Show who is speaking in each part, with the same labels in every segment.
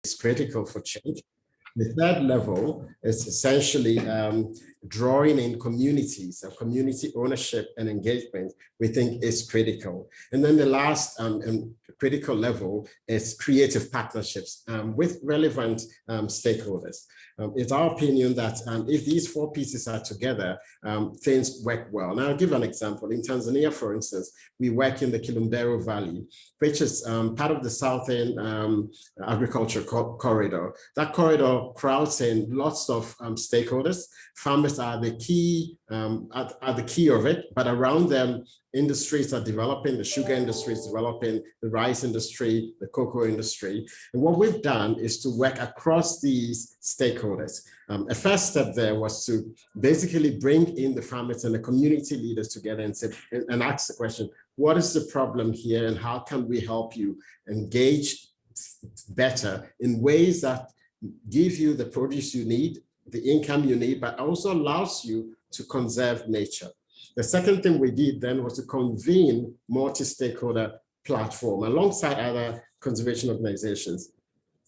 Speaker 1: is critical for change. The third level is essentially drawing in communities, community ownership and engagement, we think is critical. And then the last critical level is creative partnerships with relevant stakeholders. It's our opinion that if these four pieces are together, things work well. Now, I'll give an example. In Tanzania, for instance, we work in the Kilombero Valley, which is part of the Southern Agriculture Corridor. That corridor crowds in lots of stakeholders. Farmers are the key of it, but around them, industries are developing. The sugar industry is developing, the rice industry, the cocoa industry. And what we've done is to work across these stakeholders. A first step there was to basically bring in the farmers and the community leaders together and say, and ask the question, what is the problem here and how can we help you engage better in ways that give you the produce you need, the income you need, but also allows you to conserve nature. The second thing we did then was to convene multi-stakeholder platform alongside other conservation organizations.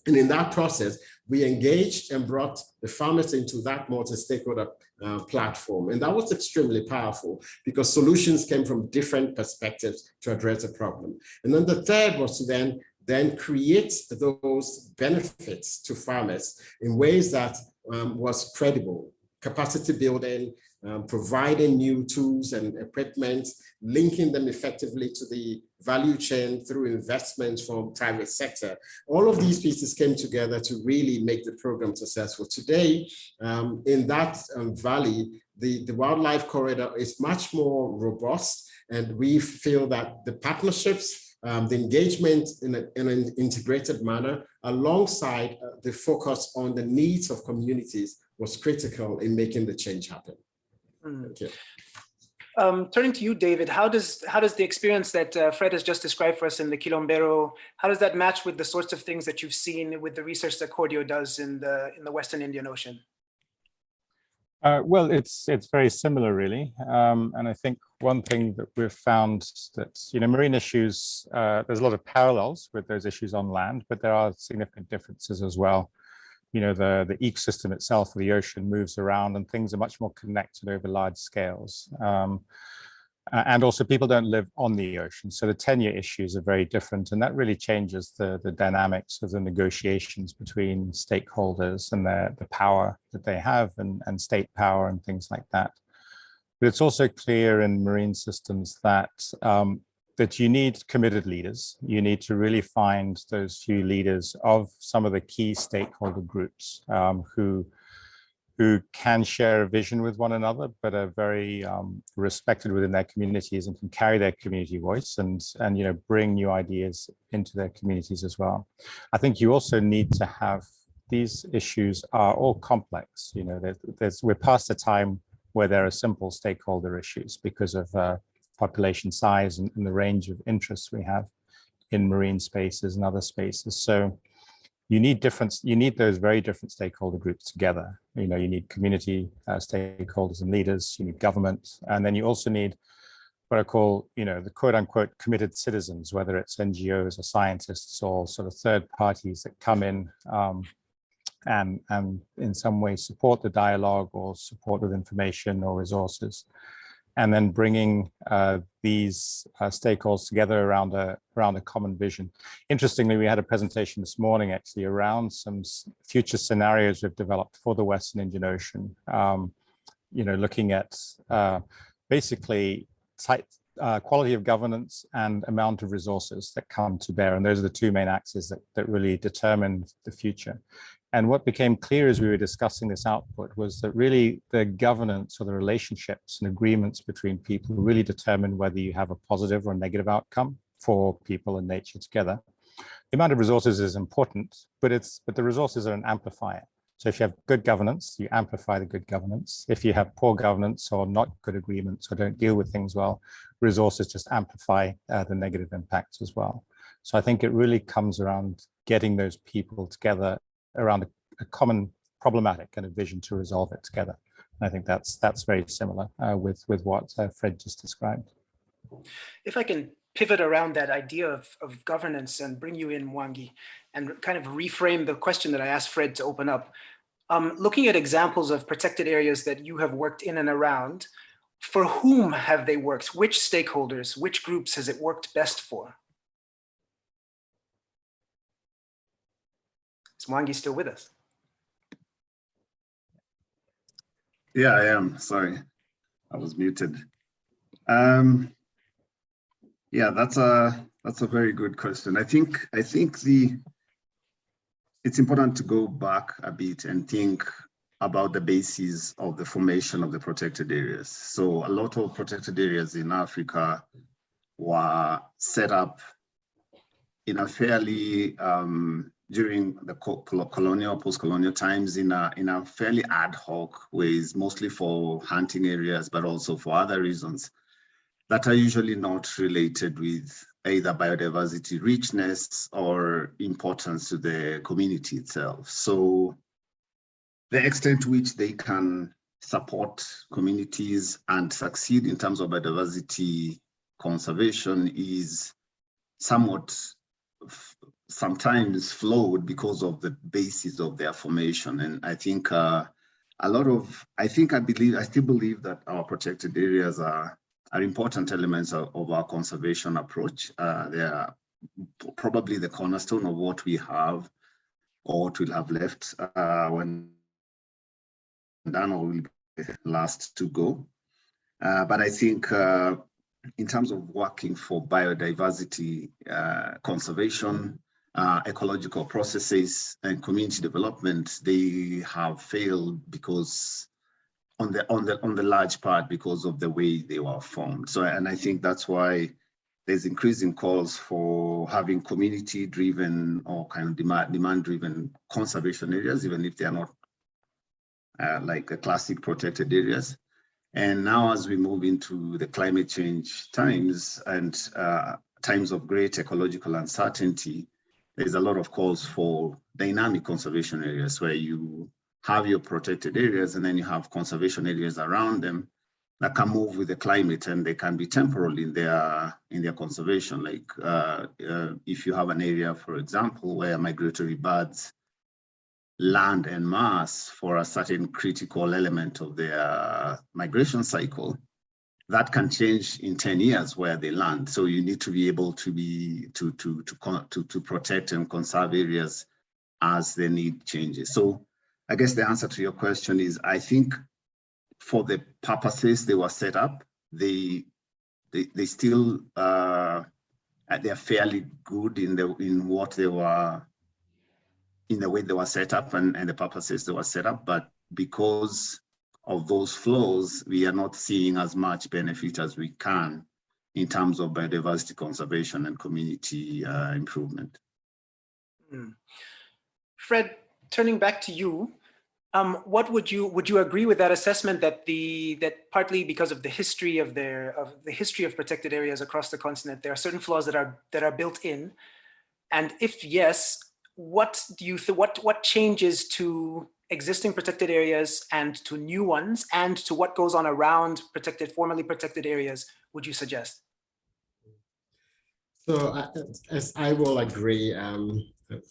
Speaker 1: And in that process, we engaged and brought the farmers into that multi-stakeholder platform. And that was extremely powerful because solutions came from different perspectives to address the problem. And then the third was to then create those benefits to farmers in ways that was credible, capacity building, providing new tools and equipment, linking them effectively to the value chain through investments from private sector. All of these pieces came together to really make the program successful. Today, in that valley, the wildlife corridor is much more robust, and we feel that the partnerships, the engagement in an integrated manner, alongside the focus on the needs of communities, was critical in making the change happen. Thank you.
Speaker 2: Turning to you, David, how does the experience that Fred has just described for us in the Kilombero, how does that match with the sorts of things that you've seen with the research that CORDIO does in the Western Indian Ocean?
Speaker 3: Well, it's very similar, really. And I think one thing that we've found that, marine issues, there's a lot of parallels with those issues on land, but there are significant differences as well. The ecosystem itself of the ocean moves around and things are much more connected over large scales. And also people don't live on the ocean. So the tenure issues are very different. And that really changes the dynamics of the negotiations between stakeholders and the power that they have and state power and things like that. But it's also clear in marine systems that that you need committed leaders. You need to really find those few leaders of some of the key stakeholder groups who can share a vision with one another, but are very respected within their communities and can carry their community voice and bring new ideas into their communities as well. I think you also need to have, these issues are all complex. We're past the time where there are simple stakeholder issues because of population size and the range of interests we have in marine spaces and other spaces. So you need those very different stakeholder groups together. You need community stakeholders and leaders, you need government, and then you also need what I call, the quote unquote committed citizens, whether it's NGOs or scientists or sort of third parties that come in and in some way support the dialogue or support with information or resources. And then bringing these stakeholders together around a common vision. Interestingly, we had a presentation this morning actually around some future scenarios we've developed for the Western Indian Ocean. Looking at basically quality of governance and amount of resources that come to bear, and those are the two main axes that really determine the future. And what became clear as we were discussing this output was that really the governance or the relationships and agreements between people really determine whether you have a positive or negative outcome for people and nature together. The amount of resources is important, but the resources are an amplifier. So if you have good governance, you amplify the good governance. If you have poor governance or not good agreements or don't deal with things well, resources just amplify the negative impacts as well. So I think it really comes around getting those people together around a common problematic and a vision to resolve it together. And I think that's very similar with what Fred just described.
Speaker 2: If I can pivot around that idea of governance and bring you in, Mwagi, and kind of reframe the question that I asked Fred to open up. Looking at examples of protected areas that you have worked in and around, for whom have they worked? Which stakeholders, which groups has it worked best for? Is Mwagi still with us?
Speaker 4: Yeah, I am. Sorry, I was muted. Yeah, that's a very good question. I think it's important to go back a bit and think about the basis of the formation of the protected areas. So a lot of protected areas in Africa were set up in a fairly during the colonial, post-colonial times in a fairly ad hoc ways, mostly for hunting areas, but also for other reasons that are usually not related with either biodiversity richness or importance to the community itself. So the extent to which they can support communities and succeed in terms of biodiversity conservation is somewhat sometimes flawed because of the basis of their formation. And I think I still believe that our protected areas are important elements of our conservation approach. They are probably the cornerstone of what we have or what we'll have left when done or will be last to go. But I think in terms of working for biodiversity conservation, ecological processes and community development, they have failed because on the large part because of the way they were formed. So, and I think that's why there's increasing calls for having community-driven or kind of demand-driven conservation areas, even if they are not like the classic protected areas. And now as we move into the climate change times and times of great ecological uncertainty, there's a lot of calls for dynamic conservation areas where you have your protected areas and then you have conservation areas around them that can move with the climate, and they can be temporal in their conservation. Like if you have an area, for example, where migratory birds land en masse for a certain critical element of their migration cycle, that can change in 10 years where they land. So you need to be able to protect and conserve areas as the need changes. So I guess the answer to your question is, I think for the purposes they were set up, they still they're fairly good in what they were, in the way they were set up and the purposes they were set up. But because of those flaws, we are not seeing as much benefit as we can in terms of biodiversity conservation and community improvement.
Speaker 2: Fred, turning back to you, what would you agree with that assessment that that partly because of the history of protected areas across the continent, there are certain flaws that are built in, and if yes, what do you what changes to existing protected areas and to new ones and to what goes on around formerly protected areas would you suggest?
Speaker 1: So as I will agree,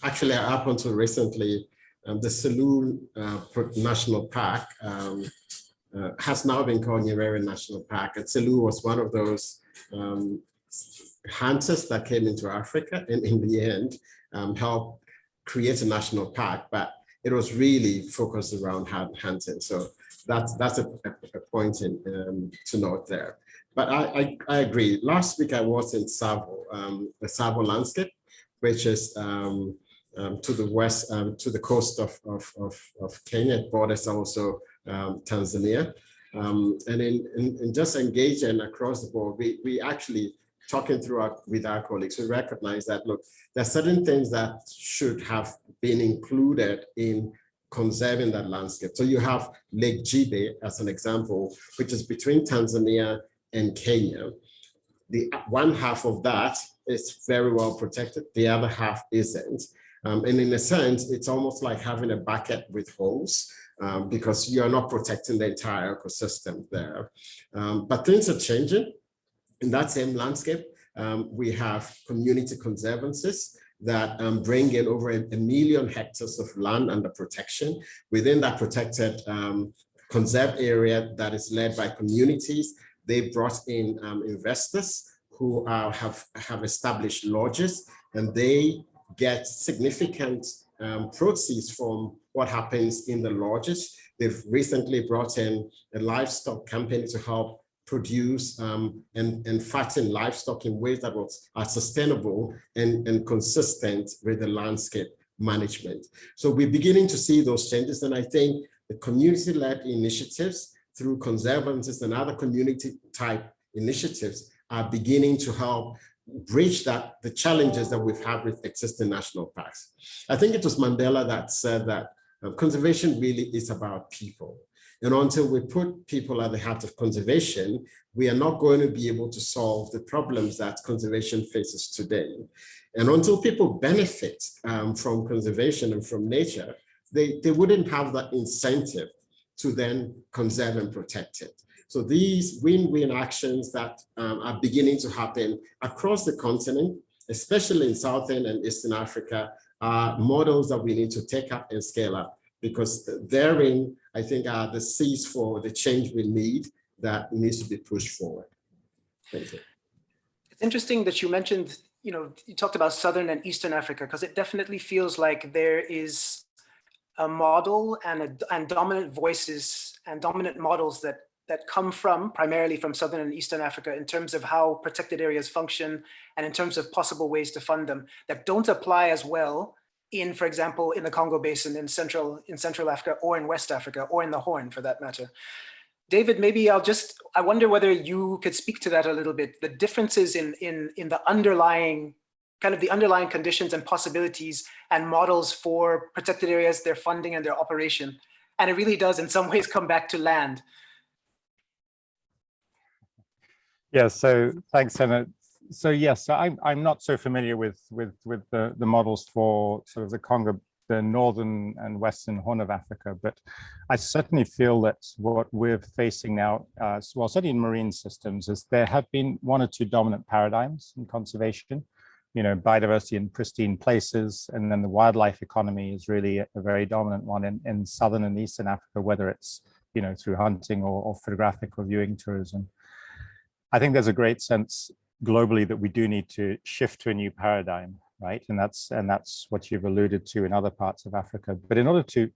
Speaker 1: actually up until recently, the Selous National Park has now been called Nyerere National Park. And Selous was one of those hunters that came into Africa and in the end helped create a national park, but it was really focused around hunting. So that's a point to note there. But I agree. Last week I was in Tsavo, the Tsavo landscape, which is to the west, to the coast of Kenya. It borders also Tanzania. And in just engaging across the board, we actually talking through with our colleagues, we recognize that, look, there are certain things that should have been included in conserving that landscape. So you have Lake Jibe as an example, which is between Tanzania and Kenya. The one half of that is very well protected. The other half isn't. And in a sense, it's almost like having a bucket with holes because you're not protecting the entire ecosystem there. But things are changing in that same landscape. we have community conservancies that bring in over 1 million hectares of land under protection. Within that protected conserved area that is led by communities, they brought in investors who have established lodges, and they get significant proceeds from what happens in the lodges. They've recently brought in a livestock company to help produce and fatten livestock in ways that are sustainable and consistent with the landscape management. So we're beginning to see those changes, and I think the community-led initiatives through conservancies and other community-type initiatives are beginning to help bridge the challenges that we've had with existing national parks. I think it was Mandela that said that conservation really is about people. And until we put people at the heart of conservation, we are not going to be able to solve the problems that conservation faces today. And until people benefit from conservation and from nature, they wouldn't have that incentive to then conserve and protect it. So these win-win actions that are beginning to happen across the continent, especially in Southern and Eastern Africa, are models that we need to take up and scale up, because therein, I think, are the seeds for the change we need that needs to be pushed forward. Thank you. It's
Speaker 2: interesting that you mentioned, you talked about Southern and Eastern Africa, because it definitely feels like there is a model and dominant voices and dominant models that come primarily from Southern and Eastern Africa in terms of how protected areas function and in terms of possible ways to fund them, that don't apply as well in, for example, in the Congo Basin, in Central Africa, or in West Africa, or in the Horn for that matter. David, maybe I wonder whether you could speak to that a little bit, the differences in the underlying conditions and possibilities and models for protected areas, their funding and their operation. And it really does in some ways come back to land.
Speaker 3: Yeah, so thanks, Terna. So yes, I'm not so familiar with the models for sort of the Congo, the northern and western Horn of Africa, but I certainly feel that what we're facing now, well, certainly in marine systems, is there have been 1 or 2 dominant paradigms in conservation. Biodiversity in pristine places, and then the wildlife economy is really a very dominant one in Southern and Eastern Africa, whether it's through hunting or photographic or viewing tourism. I think there's a great sense globally that we do need to shift to a new paradigm, right? And that's what you've alluded to in other parts of Africa. But in order to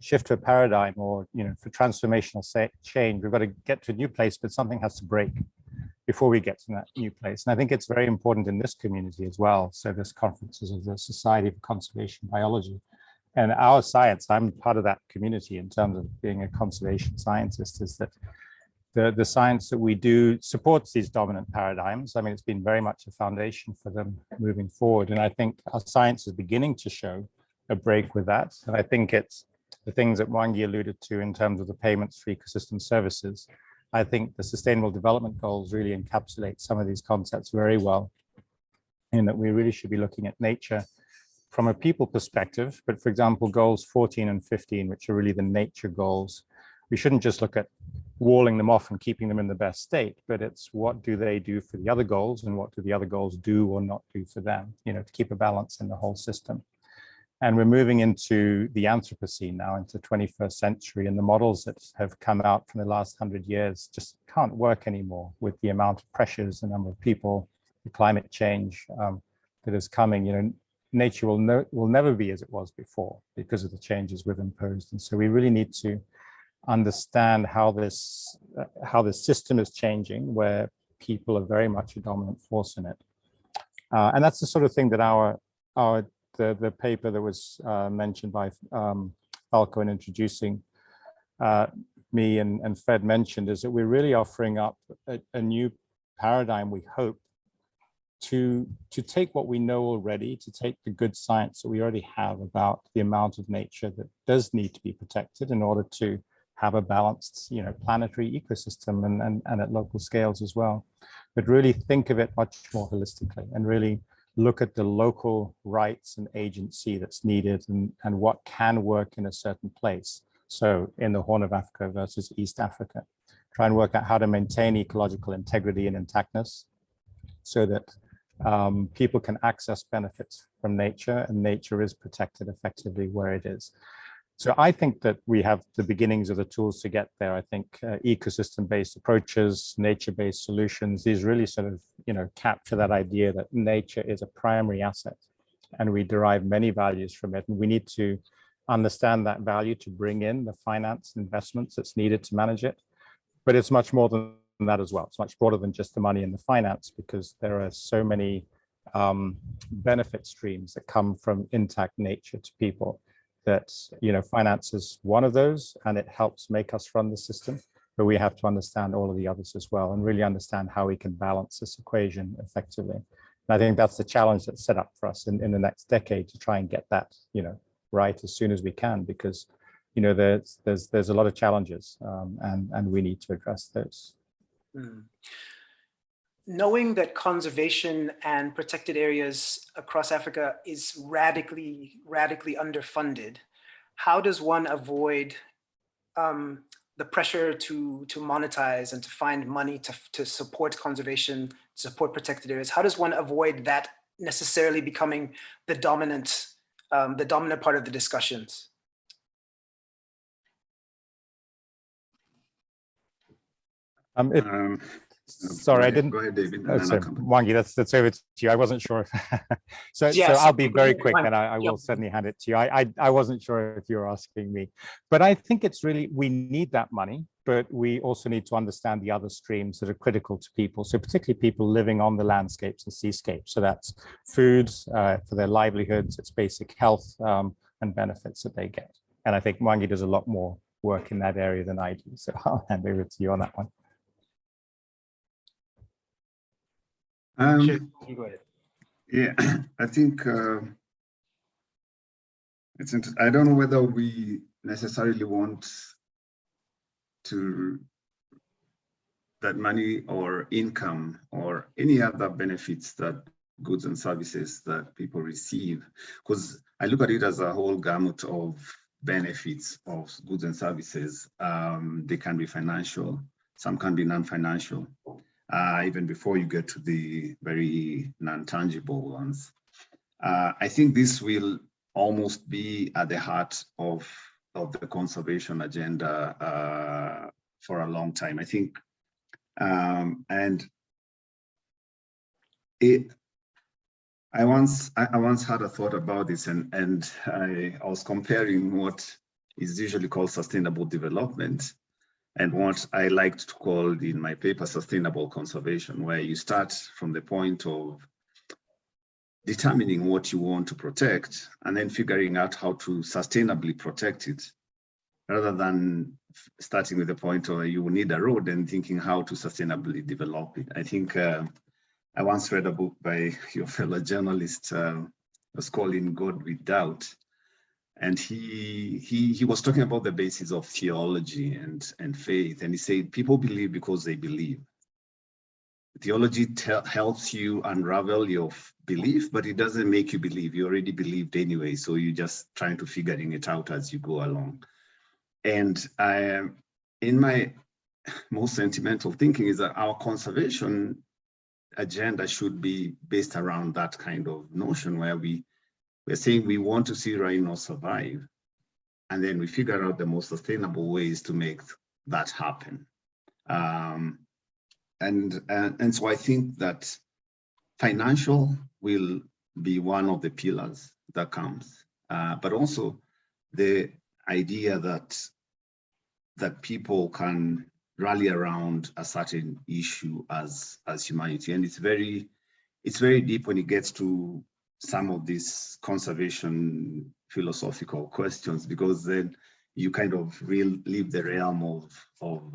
Speaker 3: shift to a paradigm, or for transformational change, we've got to get to a new place, but something has to break before we get to that new place. And I think it's very important in this community as well. So this conferences of the Society for Conservation Biology. And our science, I'm part of that community in terms of being a conservation scientist, is that the science that we do supports these dominant paradigms. I mean, it's been very much a foundation for them moving forward. And I think our science is beginning to show a break with that. And I think it's the things that Mwagi alluded to in terms of the payments for ecosystem services. I think the Sustainable Development Goals really encapsulate some of these concepts very well, in that we really should be looking at nature from a people perspective. But for example, goals 14 and 15, which are really the nature goals, we shouldn't just look at walling them off and keeping them in the best state, but it's what do they do for the other goals, and what do the other goals do or not do for them, to keep a balance in the whole system. And we're moving into the Anthropocene now, into the 21st century, and the models that have come out from the last 100 years just can't work anymore with the amount of pressures, the number of people, the climate change that is coming. Nature will never be as it was before because of the changes we've imposed. And so we really need to understand how this system is changing, where people are very much a dominant force in it. And that's the sort of thing that the paper that was mentioned by Falko in introducing me and Fred mentioned, is that we're really offering up a new paradigm, we hope, to take what we know already, to take the good science that we already have about the amount of nature that does need to be protected in order to have a balanced, planetary ecosystem and at local scales as well. But really think of it much more holistically, and really look at the local rights and agency that's needed, and what can work in a certain place. So in the Horn of Africa versus East Africa, try and work out how to maintain ecological integrity and intactness, so that people can access benefits from nature, and nature is protected effectively where it is. So I think that we have the beginnings of the tools to get there. I think ecosystem-based approaches, nature-based solutions, these really sort of, capture that idea that nature is a primary asset and we derive many values from it. And we need to understand that value to bring in the finance investments that's needed to manage it. But it's much more than that as well. It's much broader than just the money and the finance, because there are so many benefit streams that come from intact nature to people. That finance is one of those, and it helps make us run the system, but we have to understand all of the others as well, and really understand how we can balance this equation effectively. And I think that's the challenge that's set up for us in the next decade, to try and get that right as soon as we can, because there's a lot of challenges, and we need to address those.
Speaker 2: Knowing that conservation and protected areas across Africa is radically underfunded, how does one avoid the pressure to monetize and to find money to support conservation, support protected areas? How does one avoid that necessarily becoming the dominant part of the discussions?
Speaker 3: Sorry, I didn't.
Speaker 4: Go ahead, David.
Speaker 3: Sorry, Mwagi, that's over to you. I wasn't sure if so I'll be very quick, and I will certainly hand it to you. I wasn't sure if you were asking me, but I think it's really, we need that money, but we also need to understand the other streams that are critical to people. So particularly people living on the landscapes and seascapes. So that's food for their livelihoods, it's basic health and benefits that they get. And I think Mwagi does a lot more work in that area than I do. So I'll hand over to you on that one.
Speaker 2: Sure, you go ahead.
Speaker 4: Yeah, I think I don't know whether we necessarily want that money or income or any other benefits, that goods and services that people receive, because I look at it as a whole gamut of benefits of goods and services. They can be financial, some can be non-financial. Even before you get to the very non-tangible ones. I think this will almost be at the heart of the conservation agenda for a long time. I think, I once had a thought about this, and I was comparing what is usually called sustainable development and what I liked to call in my paper sustainable conservation, where you start from the point of determining what you want to protect and then figuring out how to sustainably protect it, rather than starting with the point where you will need a road and thinking how to sustainably develop it. I think I once read a book by your fellow journalist, was called In God We Doubt. And he was talking about the basis of theology and faith. And he said, people believe because they believe. Theology helps you unravel your belief, but it doesn't make you believe. You already believed anyway. So you're just trying to figuring it out as you go along. And in my most sentimental thinking is that our conservation agenda should be based around that kind of notion, where we're saying we want to see rhinos survive, and then we figure out the most sustainable ways to make that happen. And so I think that financial will be one of the pillars that comes, but also the idea that people can rally around a certain issue as humanity, and it's very deep when it gets to some of these conservation philosophical questions, because then you kind of leave the realm of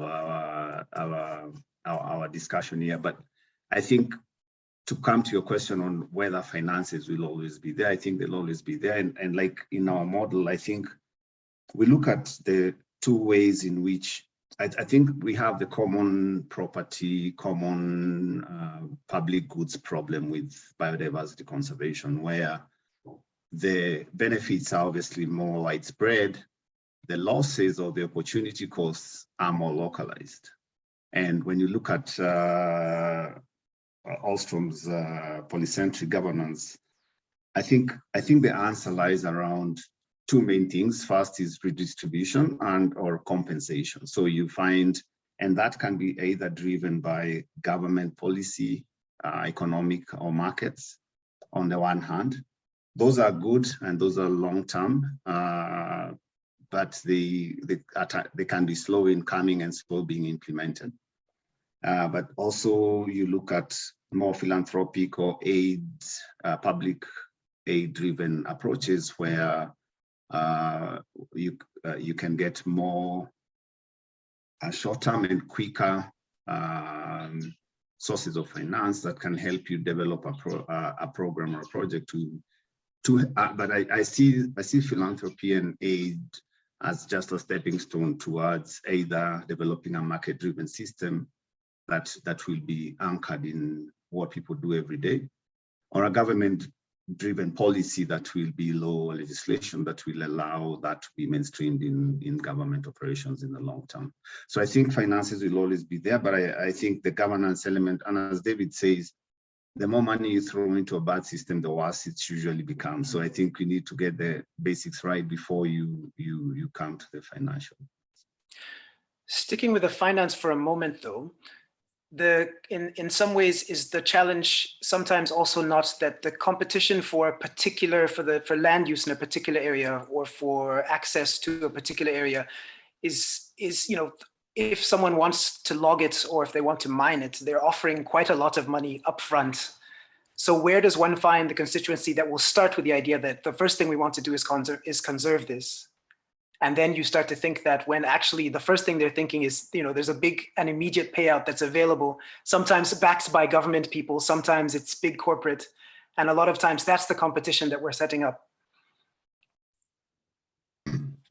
Speaker 4: our discussion here. But I think, to come to your question on whether finances will always be there, I think they'll always be there. And like in our model, I think we look at the two ways in which I think we have the common property, common public goods problem with biodiversity conservation, where the benefits are obviously more widespread, the losses or the opportunity costs are more localized. And when you look at Alstrom's polycentric governance, I think the answer lies around two main things. First is redistribution and or compensation. So you find, and that can be either driven by government policy, economic or markets on the one hand. Those are good and those are long-term, but they can be slow in coming and slow being implemented. But also you look at more philanthropic or aid, public aid-driven approaches where you can get more short-term and quicker sources of finance that can help you develop a program or a project but I see philanthropy and aid as just a stepping stone towards either developing a market-driven system that will be anchored in what people do every day, or a government-driven policy that will be law legislation that will allow that to be mainstreamed in government operations in the long term. So I think finances will always be there, but I think the governance element, and as David says, the more money you throw into a bad system, the worse it usually becomes. So I think we need to get the basics right before you come to the financial.
Speaker 2: Sticking with the finance for a moment, though, in some ways is the challenge sometimes also not that the competition for land use in a particular area or for access to a particular area is if someone wants to log it or if they want to mine it, they're offering quite a lot of money upfront. So where does one find the constituency that will start with the idea that the first thing we want to do is conserve this? And then you start to think that when actually the first thing they're thinking is, there's a big and immediate payout that's available, sometimes backed by government people, sometimes it's big corporate. And a lot of times that's the competition that we're setting up.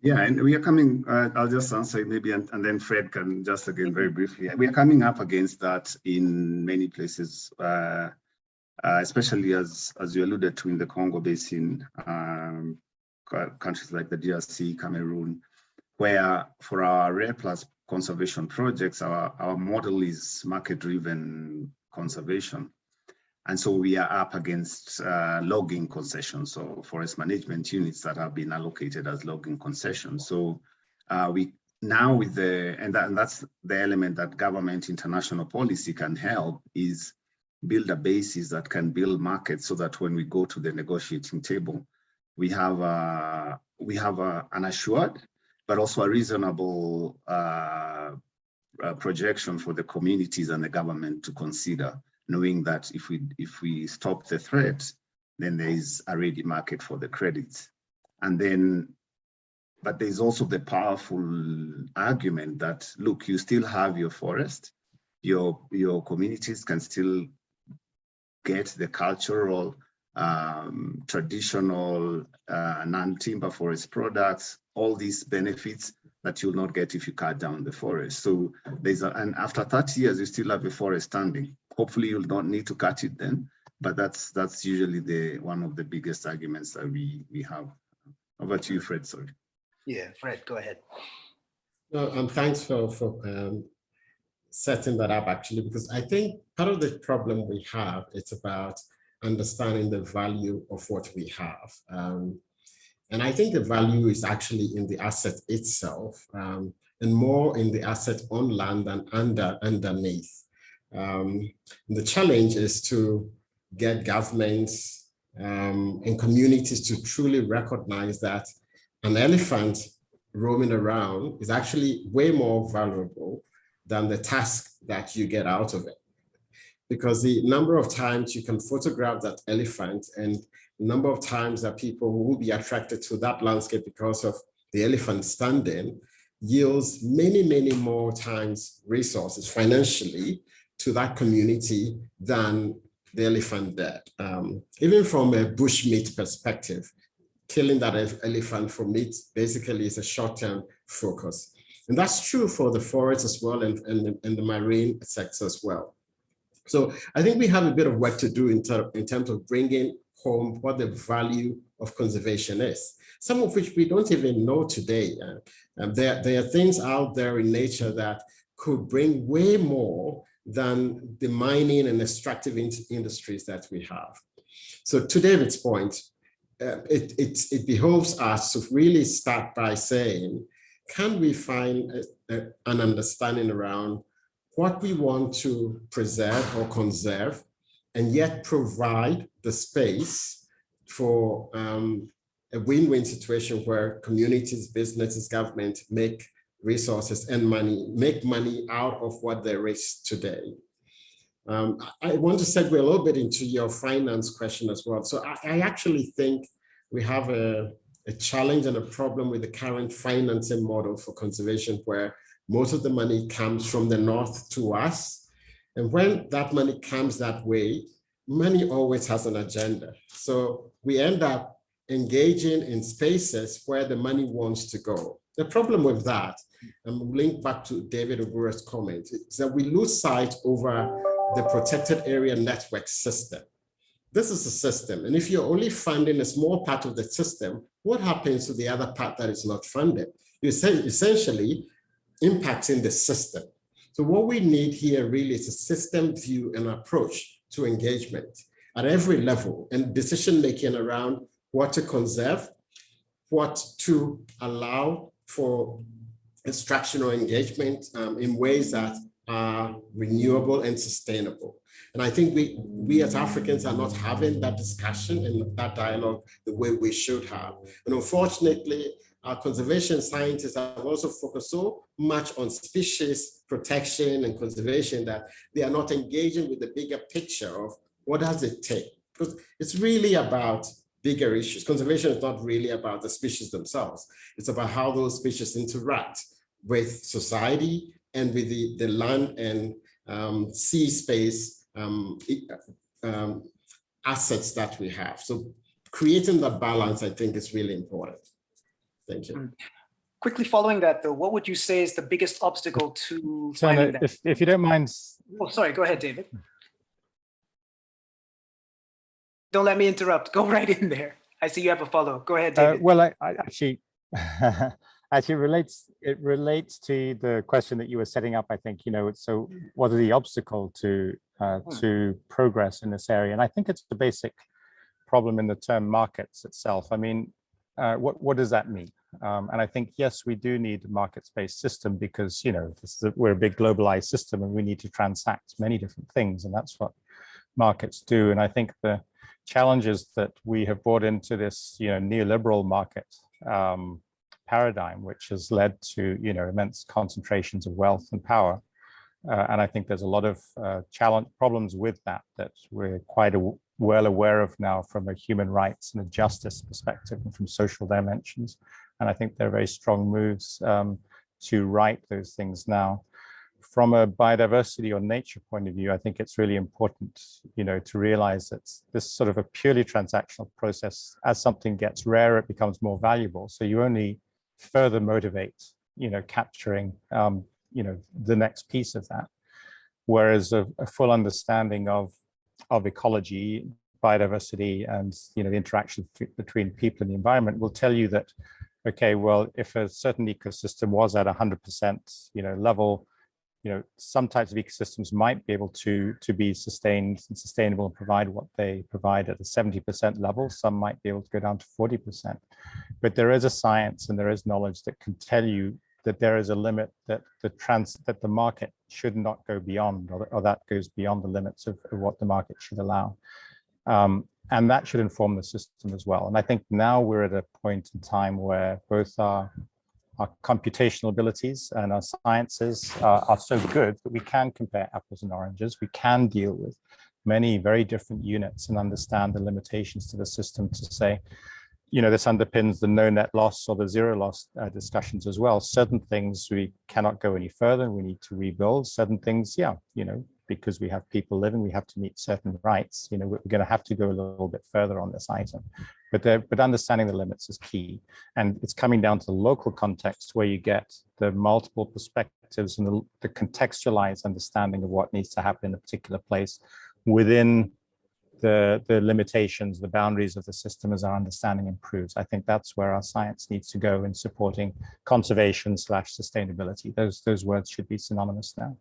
Speaker 4: Yeah, and we are coming, I'll just answer maybe, and then Fred can just again very briefly. We are coming up against that in many places, especially as you alluded to in the Congo Basin, countries like the DRC, Cameroon, where for our rare plus conservation projects, our model is market-driven conservation. And so we are up against logging concessions, so forest management units that have been allocated as logging concessions. So we now with and that's the element that government international policy can help, is build a basis that can build markets so that when we go to the negotiating table, we have an assured, but also a reasonable projection for the communities and the government to consider, knowing that if we stop the threat, then there is a ready market for the credits. And then, but there's also the powerful argument that, look, you still have your forest, your communities can still get the cultural, traditional, non-timber forest products, all these benefits that you'll not get if you cut down the forest. So and after 30 years, you still have a forest standing. Hopefully you'll not need to cut it then, but that's usually one of the biggest arguments that we have. Over to you, Fred, sorry.
Speaker 2: Yeah, Fred, go ahead.
Speaker 1: No, thanks for setting that up actually, because I think part of the problem we have, it's about understanding the value of what we have. And I think the value is actually in the asset itself, and more in the asset on land than underneath. The challenge is to get governments and communities to truly recognize that an elephant roaming around is actually way more valuable than the task that you get out of it. Because the number of times you can photograph that elephant and the number of times that people will be attracted to that landscape because of the elephant standing yields many, many more times resources financially to that community than the elephant dead. Even from a bushmeat perspective, killing that elephant for meat basically is a short-term focus. And that's true for the forest as well and the marine sector as well. So I think we have a bit of work to do in terms of bringing home what the value of conservation is, some of which we don't even know today. There are things out there in nature that could bring way more than the mining and extractive industries that we have. So to David's point, it behoves us to really start by saying, can we find an understanding around what we want to preserve or conserve, and yet provide the space for a win-win situation where communities, businesses, government make resources and make money out of what there is today. I want to segue a little bit into your finance question as well. So I actually think we have a challenge and a problem with the current financing model for conservation, where most of the money comes from the north to us. And when that money comes that way, money always has an agenda. So we end up engaging in spaces where the money wants to go. The problem with that, and we'll link back to David Obura's comment, is that we lose sight over the protected area network system. This is a system, and if you're only funding a small part of the system, what happens to the other part that is not funded? You're essentially impacting the system. So what we need here really is a system view and approach to engagement at every level, and decision-making around what to conserve, what to allow for extraction or engagement in ways that are renewable and sustainable. And I think we as Africans are not having that discussion and that dialogue the way we should have. And unfortunately, our conservation scientists have also focused so much on species protection and conservation that they are not engaging with the bigger picture of what does it take? Because it's really about bigger issues. Conservation is not really about the species themselves. It's about how those species interact with society and with the land and sea space assets that we have. So creating that balance, I think, is really important. Thank you.
Speaker 2: Quickly following that, though, what would you say is the biggest obstacle to finding that?
Speaker 3: If you don't mind.
Speaker 2: Oh, sorry, go ahead, David. Don't let me interrupt. Go right in there. I see you have a follow. Go ahead, David.
Speaker 3: Well, I actually, actually it relates to the question that you were setting up. I think, so what are the obstacles to progress in this area? And I think it's the basic problem in the term markets itself. I mean, what does that mean? And I think, yes, we do need a markets-based system because, we're a big globalized system and we need to transact many different things. And that's what markets do. And I think the challenges that we have brought into this, neoliberal market paradigm, which has led to, immense concentrations of wealth and power. And I think there's a lot of problems with that we're quite well aware of now from a human rights and a justice perspective and from social dimensions. And I think there are very strong moves to right those things now. From a biodiversity or nature point of view, I think it's really important, to realize that this sort of a purely transactional process, as something gets rarer, it becomes more valuable. So you only further motivate, capturing, the next piece of that. Whereas a full understanding of ecology, biodiversity, and, the interaction between people and the environment will tell you that, okay, well, if a certain ecosystem was at 100%, level, some types of ecosystems might be able to be sustained and sustainable and provide what they provide at a 70% level. Some might be able to go down to 40%. But there is a science and there is knowledge that can tell you that there is a limit that the market should not go beyond, or that goes beyond the limits of what the market should allow. And that should inform the system as well. And I think now we're at a point in time where both our computational abilities and our sciences are so good that we can compare apples and oranges. We can deal with many very different units and understand the limitations to the system to say, this underpins the no net loss or the zero loss discussions as well. Certain things we cannot go any further and we need to rebuild. Certain things, because we have people living, we have to meet certain rights. We're going to have to go a little bit further on this item. But understanding the limits is key. And it's coming down to the local context where you get the multiple perspectives and the contextualized understanding of what needs to happen in a particular place within the limitations, the boundaries of the system as our understanding improves. I think that's where our science needs to go in supporting conservation / sustainability. Those words should be synonymous now.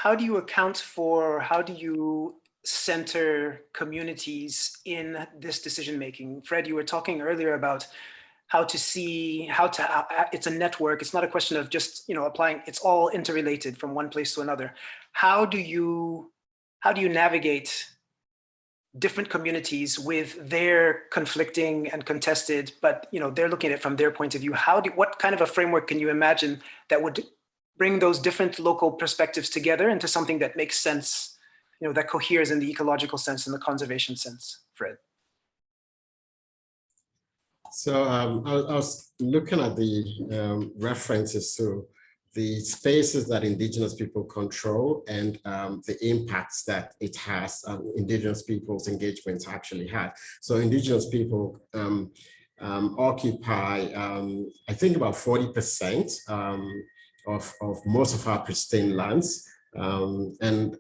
Speaker 2: how do you account for, how do you center communities in this decision making? Fred, you were talking earlier about how to see, it's a network. It's not a question of just, applying, it's all interrelated from one place to another. How do you navigate different communities with their conflicting and contested, but they're looking at it from their point of view? What kind of a framework can you imagine that would bring those different local perspectives together into something that makes sense, that coheres in the ecological sense and the conservation sense, Fred?
Speaker 1: So I was looking at the references to the spaces that Indigenous people control and the impacts that it has on Indigenous people's engagements actually had. So Indigenous people occupy, I think, about 40% of most of our pristine lands, and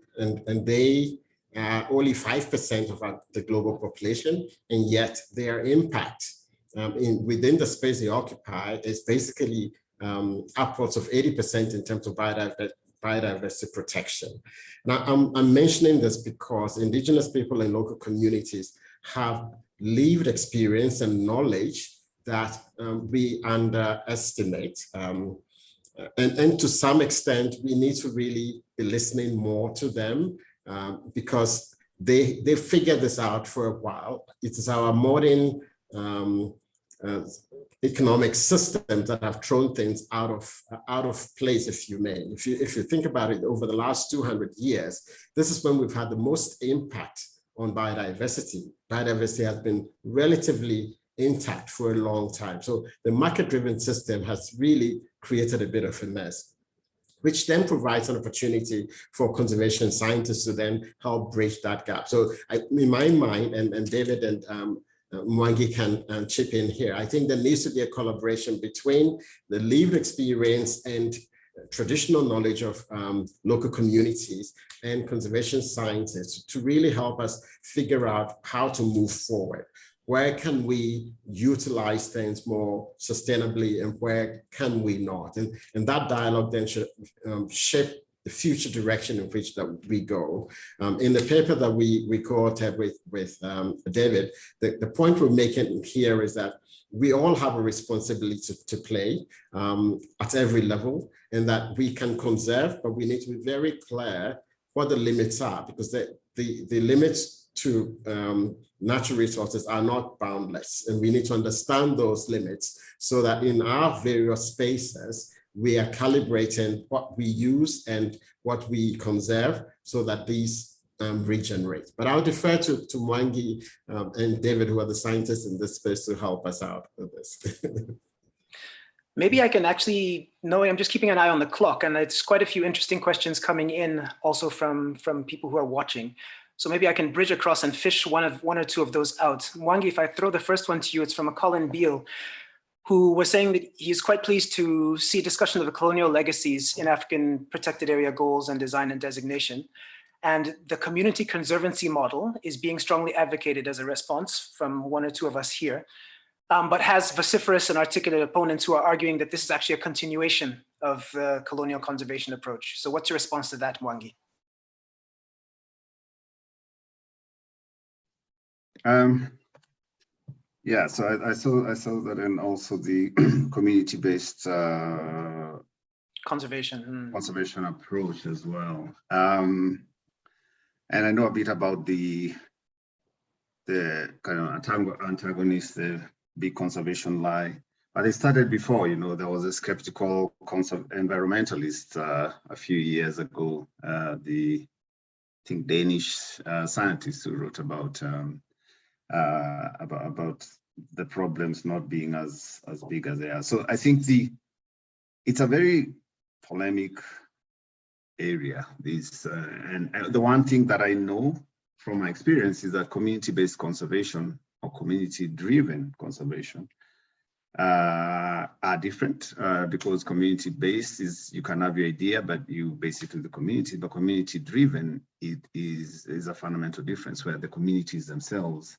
Speaker 1: they are only 5% of the global population, and yet their impact within the space they occupy is basically upwards of 80% in terms of biodiversity protection. Now, I'm mentioning this because Indigenous people and local communities have lived experience and knowledge that we underestimate. And to some extent, we need to really be listening more to them because they figured this out for a while. It is our modern economic systems that have thrown things out of place, if you may. If you think about it, over the last 200 years, this is when we've had the most impact on biodiversity. Biodiversity has been relatively intact for a long time. So the market-driven system has really created a bit of a mess, which then provides an opportunity for conservation scientists to then help bridge that gap. So in my mind, and David and Mwagi can chip in here, I think there needs to be a collaboration between the lived experience and traditional knowledge of local communities and conservation scientists to really help us figure out how to move forward. Where can we utilize things more sustainably and where can we not? And that dialogue then should shape the future direction in which that we go. In the paper that we co-authored with David, the point we're making here is that we all have a responsibility to play at every level, and that we can conserve, but we need to be very clear what the limits are, because the limits to natural resources are not boundless, and we need to understand those limits so that in our various spaces, we are calibrating what we use and what we conserve so that these regenerate. But I'll defer to Mwagi and David, who are the scientists in this space, to help us out with this.
Speaker 2: Maybe I can actually, I'm just keeping an eye on the clock, and it's quite a few interesting questions coming in also from people who are watching. So maybe I can bridge across and fish one or two of those out. Mwagi, if I throw the first one to you, it's from a Colin Beale, who was saying that he's quite pleased to see a discussion of the colonial legacies in African protected area goals and design and designation. And the community conservancy model is being strongly advocated as a response from one or two of us here, but has vociferous and articulate opponents who are arguing that this is actually a continuation of the colonial conservation approach. So what's your response to that, Mwagi?
Speaker 4: Yeah, so I saw that, and also the community-based conservation approach as well. And I know a bit about the kind of antagonist, the big conservation lie. But it started before, there was a skeptical environmentalist a few years ago, I think Danish scientist who wrote about the problems not being as big as they are. So I think it's a very polemic area. And the one thing that I know from my experience is that community-based conservation or community-driven conservation are different, because community-based is you can have your idea, but you basically the community. But community-driven, it is a fundamental difference where the communities themselves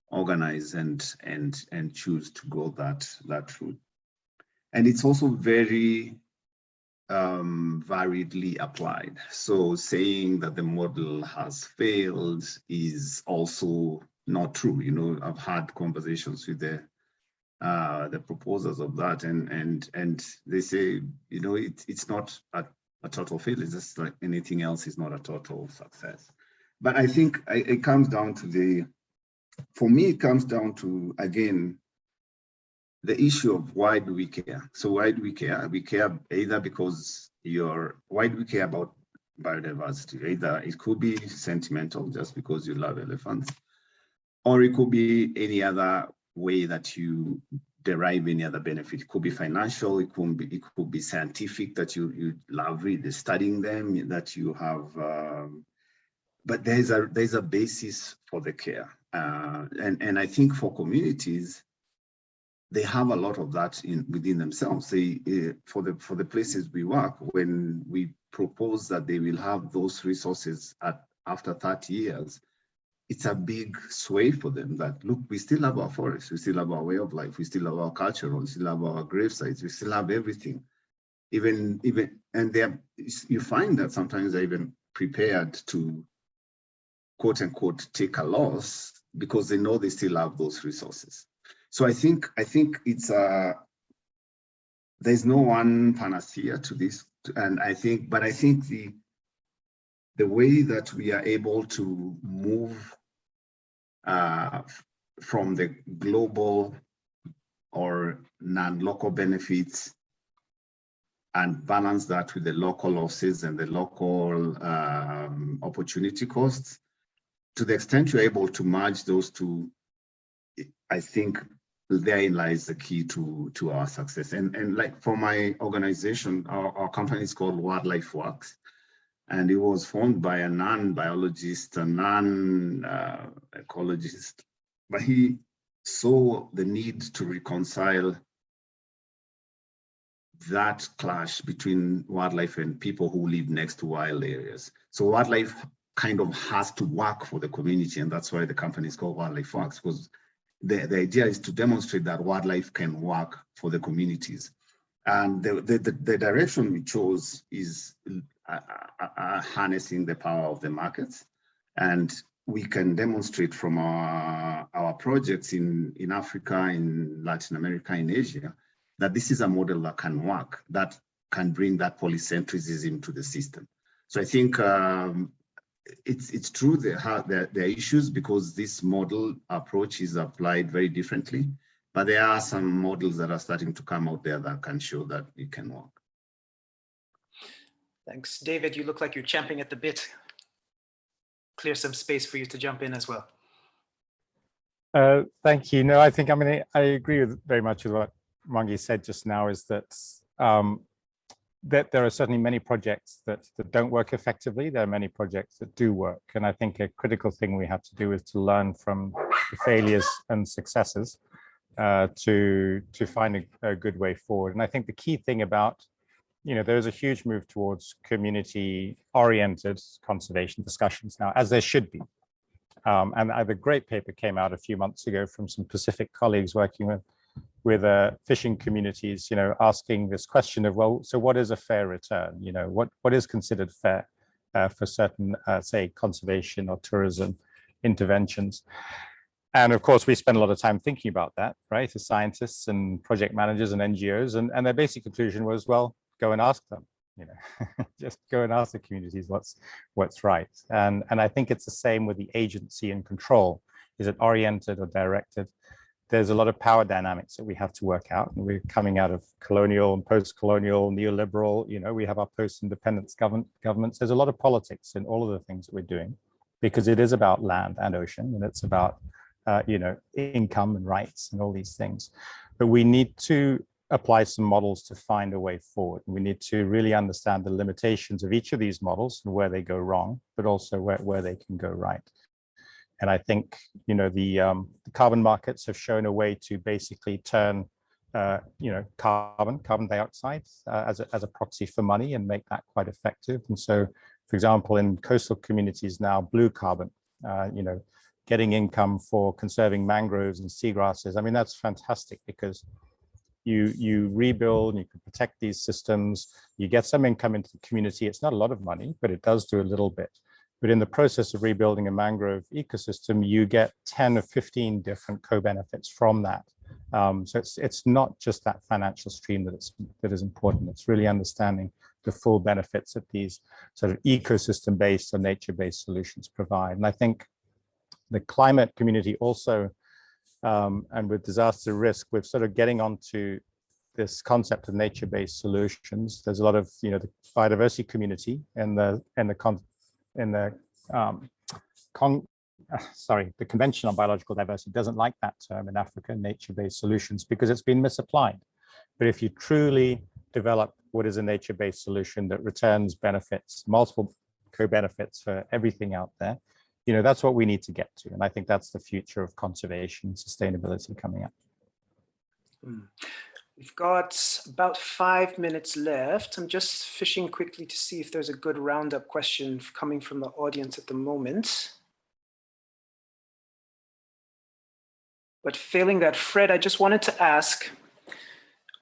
Speaker 4: organize and choose to go that route. And it's also very variedly applied. So saying that the model has failed is also not true. You know, I've had conversations with the proposers of that, and they say, you know, it's not a total failure. It's just like anything else is not a total success. But I think it comes down to for me, it comes down to, again, the issue of why do we care? So why do we care? We care either because why do we care about biodiversity? Either it could be sentimental, just because you love elephants, or it could be any other way that you derive any other benefit. It could be financial, it could be scientific, that you love studying them, that you have, but there's a basis for the care. And I think for communities, they have a lot of that within themselves. For the places we work, when we propose that they will have those resources after 30 years, it's a big sway for them that, look, we still have our forests, we still have our way of life, we still have our culture, we still have our grave sites, we still have everything. And you find that sometimes they're even prepared to, quote unquote, take a loss because they know they still have those resources. So I think it's there's no one panacea to this, and I think the way that we are able to move from the global or non-local benefits and balance that with the local losses and the local opportunity costs, to the extent you're able to merge those two, I think therein lies the key to our success. And like for my organization, our company is called Wildlife Works, and it was formed by a non-biologist, a non-ecologist, but he saw the need to reconcile that clash between wildlife and people who live next to wild areas. So wildlife kind of has to work for the community, and that's why the company is called Wildlife Works, because the idea is to demonstrate that wildlife can work for the communities. And the direction we chose is harnessing the power of the markets. And we can demonstrate from our projects in Africa, in Latin America, in Asia, that this is a model that can work, that can bring that polycentrism to the system. So I think it's true there are issues because this model approach is applied very differently, but there are some models that are starting to come out there that can show that it can work.
Speaker 2: Thanks. David, you look like you're champing at the bit. Clear some space for you to jump in as well.
Speaker 3: Thank you. No, I think, I agree very much with what Mwagi said just now, is that that there are certainly many projects that don't work effectively. There are many projects that do work. And I think a critical thing we have to do is to learn from the failures and successes to find a good way forward. And I think the key thing about, there's a huge move towards community-oriented conservation discussions now, as there should be. And a great paper came out a few months ago from some Pacific colleagues working with fishing communities, asking this question of, well, so what is a fair return? What is considered fair for certain, say, conservation or tourism interventions? And of course, we spend a lot of time thinking about that, right, as scientists and project managers and NGOs. And their basic conclusion was, well, go and ask them, just go and ask the communities what's right. And I think it's the same with the agency and control. Is it oriented or directed? There's a lot of power dynamics that we have to work out. And we're coming out of colonial and post-colonial, neoliberal, we have our post-independence governments. There's a lot of politics in all of the things that we're doing, because it is about land and ocean, and it's about, income and rights and all these things. But we need to apply some models to find a way forward. We need to really understand the limitations of each of these models and where they go wrong, but also where they can go right. And I think, the carbon markets have shown a way to basically turn, carbon dioxide as a proxy for money and make that quite effective. And so, for example, in coastal communities now, blue carbon, getting income for conserving mangroves and seagrasses. That's fantastic, because you rebuild and you can protect these systems, you get some income into the community. It's not a lot of money, but it does do a little bit. But in the process of rebuilding a mangrove ecosystem, you get 10 or 15 different co-benefits from that. So it's not just that financial stream that is important. It's really understanding the full benefits that these sort of ecosystem-based or nature-based solutions provide. And I think the climate community also, and with disaster risk, we're sort of getting onto this concept of nature-based solutions. There's a lot of, the biodiversity community and the Convention on Biological Diversity doesn't like that term in Africa, nature-based solutions, because it's been misapplied. But if you truly develop what is a nature-based solution that returns benefits, multiple co-benefits for everything out there, that's what we need to get to. And I think that's the future of conservation and sustainability coming up.
Speaker 2: We've got about 5 minutes left. I'm just fishing quickly to see if there's a good roundup question coming from the audience at the moment. But failing that, Fred, I just wanted to ask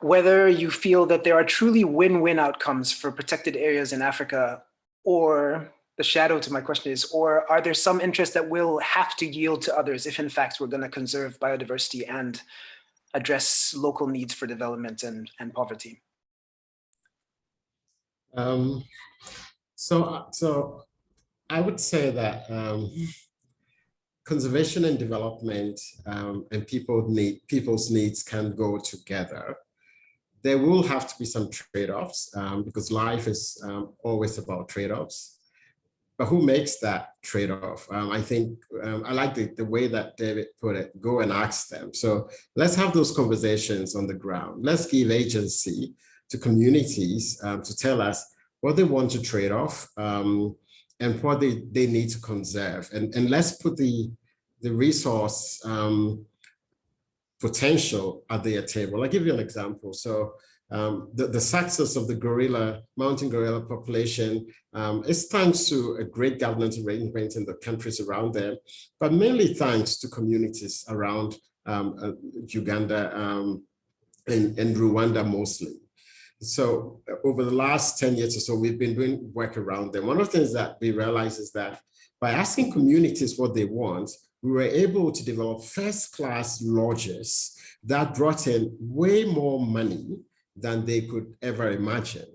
Speaker 2: whether you feel that there are truly win-win outcomes for protected areas in Africa, or the shadow to my question is, or are there some interests that will have to yield to others if in fact we're going to conserve biodiversity and address local needs for development and poverty?
Speaker 1: So I would say that conservation and development and people's needs can go together. There will have to be some trade-offs because life is always about trade-offs. But who makes that trade-off? I think I like the way that David put it, go and ask them. So let's have those conversations on the ground. Let's give agency to communities to tell us what they want to trade off and what they need to conserve. And let's put the resource potential at their table. I'll give you an example. So the success of the mountain gorilla population is thanks to a great governance arrangement in the countries around them, but mainly thanks to communities around Uganda and Rwanda mostly. So over the last 10 years or so, we've been doing work around them. One of the things that we realized is that by asking communities what they want, we were able to develop first-class lodges that brought in way more money than they could ever imagine.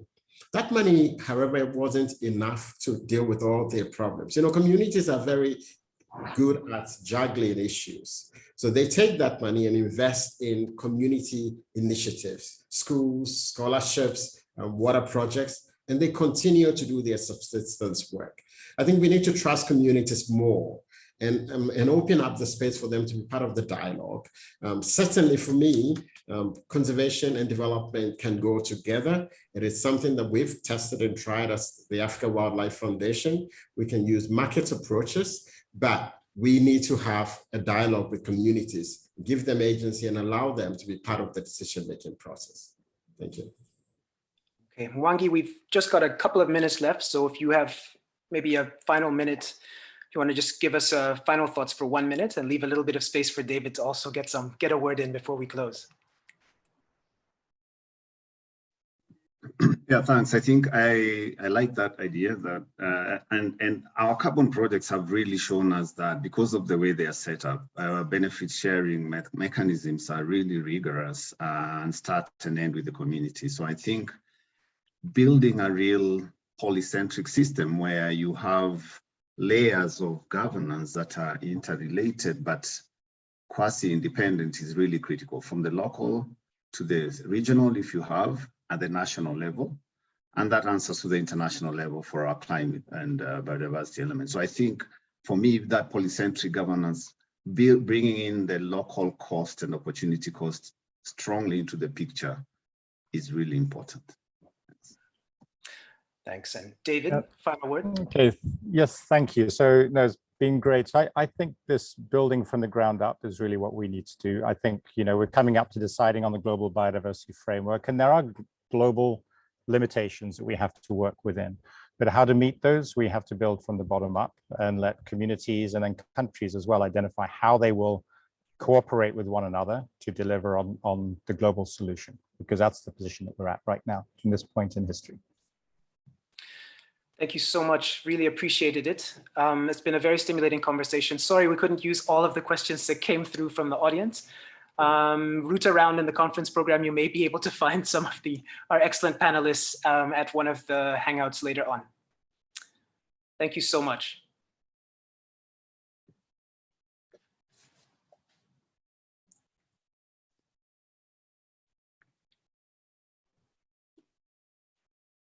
Speaker 1: That money, however, wasn't enough to deal with all their problems. Communities are very good at juggling issues. So they take that money and invest in community initiatives, schools, scholarships, water projects, and they continue to do their subsistence work. I think we need to trust communities more and open up the space for them to be part of the dialogue. Certainly for me, conservation and development can go together. It is something that we've tested and tried as the Africa Wildlife Foundation. We can use market approaches, but we need to have a dialogue with communities, give them agency and allow them to be part of the decision-making process. Thank you.
Speaker 2: Okay, Mwagi, we've just got a couple of minutes left. So if you have maybe a final minute, if you want to just give us final thoughts for 1 minute and leave a little bit of space for David to also get a word in before we close.
Speaker 4: Yeah, thanks. I think I like that idea that and our carbon projects have really shown us that because of the way they are set up, our benefit sharing mechanisms are really rigorous and start and end with the community. So I think building a real polycentric system where you have layers of governance that are interrelated but quasi-independent is really critical, from the local to the regional, if you have, at the national level, and that answers to the international level for our climate and biodiversity elements. So I think for me, that polycentric governance, bringing in the local cost and opportunity cost strongly into the picture is really important.
Speaker 2: Thanks. And David, final word.
Speaker 3: Okay, yes, thank you. So no, it's been great. I think this building from the ground up is really what we need to do. I think, we're coming up to deciding on the global biodiversity framework, and there are global limitations that we have to work within. But how to meet those, we have to build from the bottom up and let communities and then countries as well identify how they will cooperate with one another to deliver on the global solution, because that's the position that we're at right now in this point in history.
Speaker 2: Thank you so much. Really appreciated it. It's been a very stimulating conversation. Sorry we couldn't use all of the questions that came through from the audience. Root around in the conference program, you may be able to find some of our excellent panelists at one of the Hangouts later on. Thank you so much.